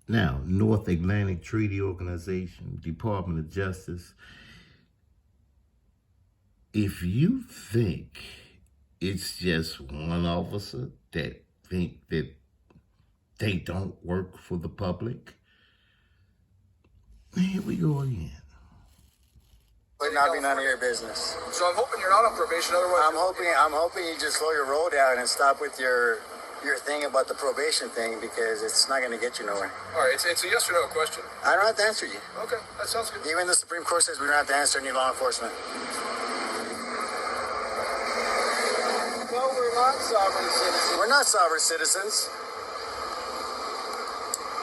Now, North Atlantic Treaty Organization, Department of Justice, if you think it's just one officer that think that they don't work for the public, here we go again. Would not be none of your business. So I'm hoping you're not on probation. Otherwise, I'm hoping you just slow your roll down and stop with your thing about the probation thing, because it's not going to get you nowhere. all right. It's a yes or no question. I don't have to answer you. Okay, that sounds good. Even the Supreme Court says we don't have to answer any law enforcement. No, we're not sovereign citizens. We're not sovereign citizens.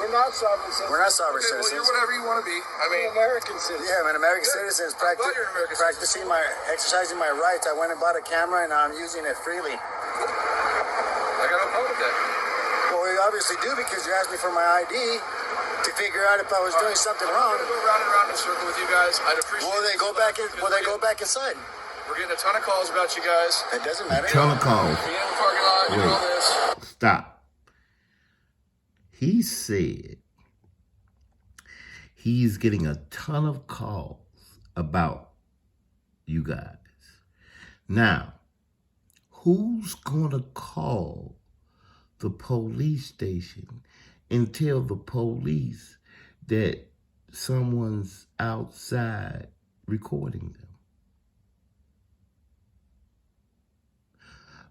We're not sovereign citizens. We're not sovereign Okay, well, citizens. you're whatever you want to be. I mean, American citizen. Yeah, I'm an American citizen. I'm glad you're an American Practicing exercising my rights. I went and bought a camera and I'm using it freely. I got no problem with that. Well, we obviously do, because you asked me for my ID to figure out if I was doing something I'm wrong. going to go round and round in a circle with you guys. I'd appreciate Will they it. go back? Go back inside? We're getting a ton of calls about you guys. It doesn't matter. Ton of calls. Being in the parking lot, doing all this. Stop. He said he's getting a ton of calls about you guys. Now, who's going to call the police station and tell the police that someone's outside recording them?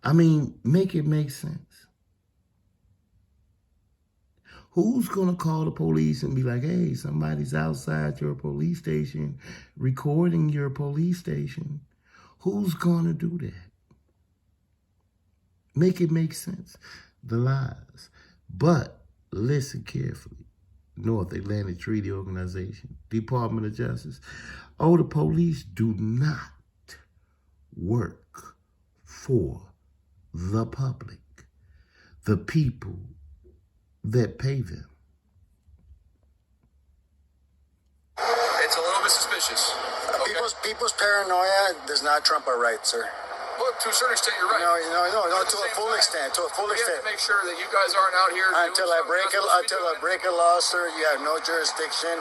I mean, make it make sense. Who's going to call the police and be like, hey, somebody's outside your police station recording your police station? Who's going to do that? Make it make sense. The lies. But listen carefully. North Atlantic Treaty Organization, Department of Justice. Oh, the police do not work for the public, the people that pay them. It's a little bit suspicious. Okay? People's paranoia does not trump our rights, sir. Well, to a certain extent, you're right. No, At the to a same full time, extent, to a full We have extent. to make sure that you guys aren't out here Until I break a law, sir, you have no jurisdiction.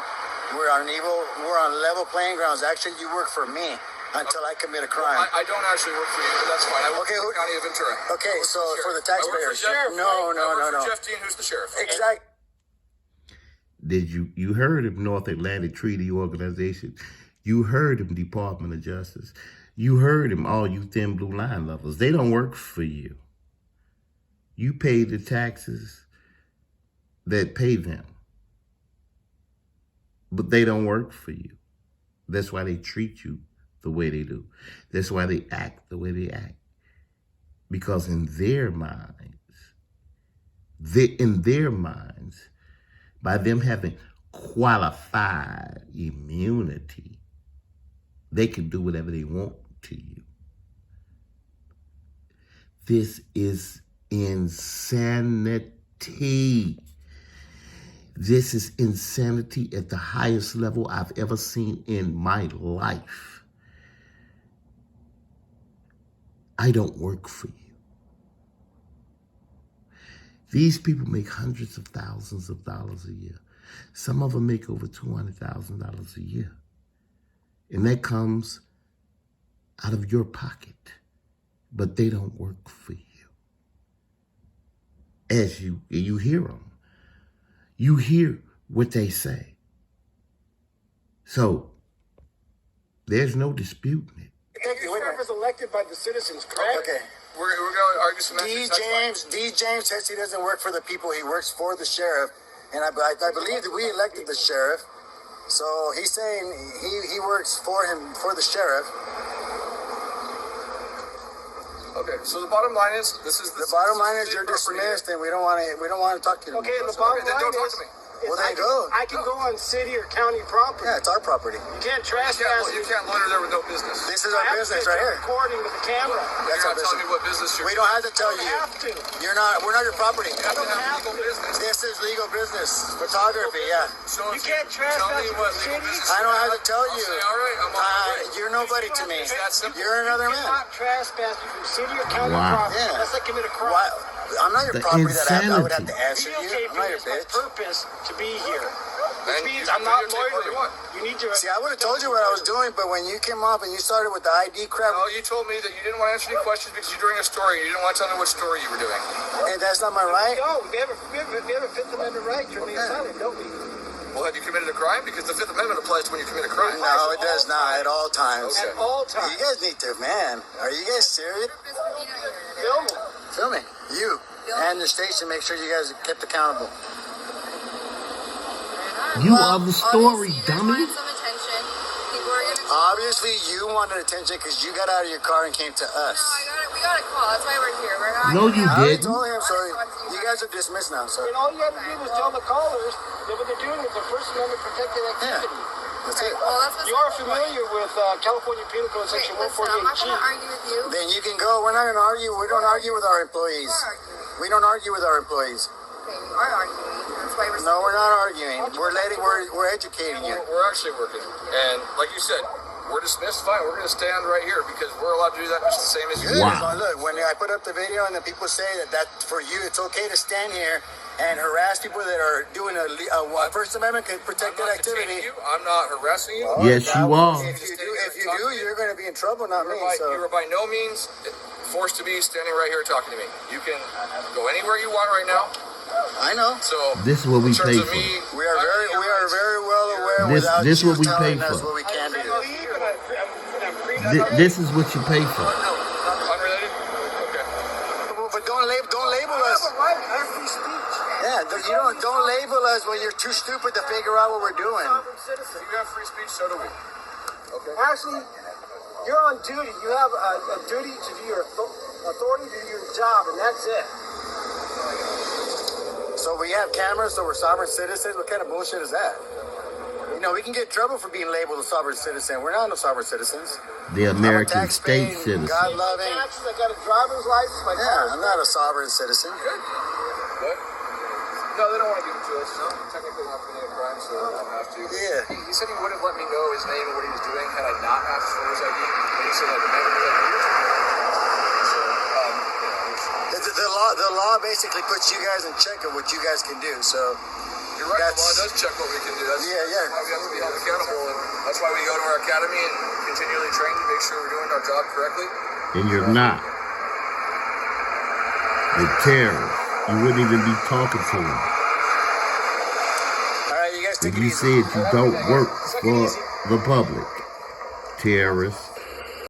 We're on level playing grounds. Actually, you work for me until I commit a crime. I don't actually work for you, but that's fine. I work Okay, for the County of Ventura. Okay, so for the I work taxpayers. for Jeff. No. I work for Jeff Dean, who's the sheriff. Exactly. Did you heard of North Atlantic Treaty Organization? You heard of Department of Justice. You heard him, all you thin blue line lovers. They don't work for you. You pay the taxes that pay them. But they don't work for you. That's why they treat you the way they do. That's why they act the way they act. Because in their minds, by them having qualified immunity, they can do whatever they want to you. This is insanity. This is insanity at the highest level I've ever seen in my life. I don't work for you. These people make hundreds of thousands of dollars a year. Some of them make over $200,000 a year. And that comes out of your pocket. But they don't work for you. As you hear them. You hear what they say. So, there's no disputing it. The sheriff is elected by the citizens, correct? Okay. We're going to argue some D. James says he doesn't work for the people. He works for the sheriff. And I believe that we elected the sheriff. So he's saying he works for the sheriff. Okay, so the bottom line is, The bottom line is you're dismissed, and we don't want to talk to you. Okay, and the bottom Then line don't talk is, to me. Well, then go. I can go on city or county property. Yeah, it's our property. You can't trespass. You can't loiter there with no business. This is our business right here. Recording with the camera. That's You're our not telling me business. what business you're We don't have to tell I you. don't have to. We're not your property. I don't have have legal to. business. This is legal business. Photography, yeah. So You can't trespass tell me in what the legal city. business I don't have to tell I'll you. say, all right, I'm on my way. You're nobody to me. It's that simple. You're another You man. cannot trespass from city or county Wow. property Yeah. unless they commit a crime. Why? I'm not your The property that I would have insanity. to answer you. I'm not your It's my bitch. purpose to be here. Which And means you I'm not videotape what you loitering. want. You need to. See, I would have told you what I was doing, but when you came up and you started with the ID crap, No, you told me that you didn't want to answer any questions because you're doing a story. You didn't want to tell me what story you were doing. and that's not my right. No, we have a Fifth Amendment right to remain silent, don't we? Well, have you committed a crime? Because the Fifth Amendment applies to when you commit a crime. No, it does not at all times. Okay. At all times. You guys need to, man. Are you guys serious? Film it. Film me. You and the station, make sure you guys are kept accountable. You are the story, obviously, dummy. you just wanted some attention. People are gonna. Obviously, you wanted attention because you got out of your car and came to us. We got a call. That's why we're here. We're not. No, you I already didn't. told him, so you guys are dismissed now. So And all you have to do is tell the callers that what they're doing is a First Amendment protected activity. that's it. Well, that's what's You are familiar with California Penal Code Section Wait, listen, I'm not 148G. gonna argue with you. Then you can go. We're not going to argue. We don't argue with our employees. We don't argue with our employees. Okay, you are arguing. That's why we're. No, we're not arguing. We're educating you. We're actually working. And like you said, we're dismissed. Fine. We're going to stand right here because we're allowed to do that just the same as you. Good. Wow. Look, when I put up the video and the people say that for you, it's okay to stand here and harass people that are doing a First Amendment I'm protected not activity. detaining you. I'm not harassing you. Yes, you are. If you do, you're going to be in trouble, not me. You are by no means forced to be standing right here talking to me. You can go anywhere you want right now. I know. So This is what we in terms pay of for. me, We are very well aware. This- without this you what we telling pay us for. what we can do. This is what you pay for. unrelated. Okay. But don't label us. I have free speech. Yeah, don't label us when you're too stupid to figure out what we're doing. Sovereign citizen. You have free speech, so do we. Okay. Actually, you're on duty. You have a duty to do your authority to do your job, and that's it. So we have cameras, so we're sovereign citizens. What kind of bullshit is that? You know, we can get in trouble for being labeled a sovereign citizen. We're not no sovereign citizens. The American I'm a state tax-paying, citizen. God-loving. Taxes. I got a driver's license. My car Yeah, I'm not a sovereign citizen. What? No, they don't want to give it to us. No, technically not committing a crime, so I don't have to. Yeah. He said he would have let me know his name and what he was doing had I not asked for his ID. But he said I'd never do that. So, The law basically puts you guys in check of what you guys can do. So you're right. The law That's- does check what we can do. That's Yeah. why we have to be held accountable, and that's why we go to our academy and continually train to make sure we're doing our job correctly. And you're not. The terrorists. You wouldn't even be talking to them. all right, you guys take If it you easy. said you don't work for the public. Terrorists.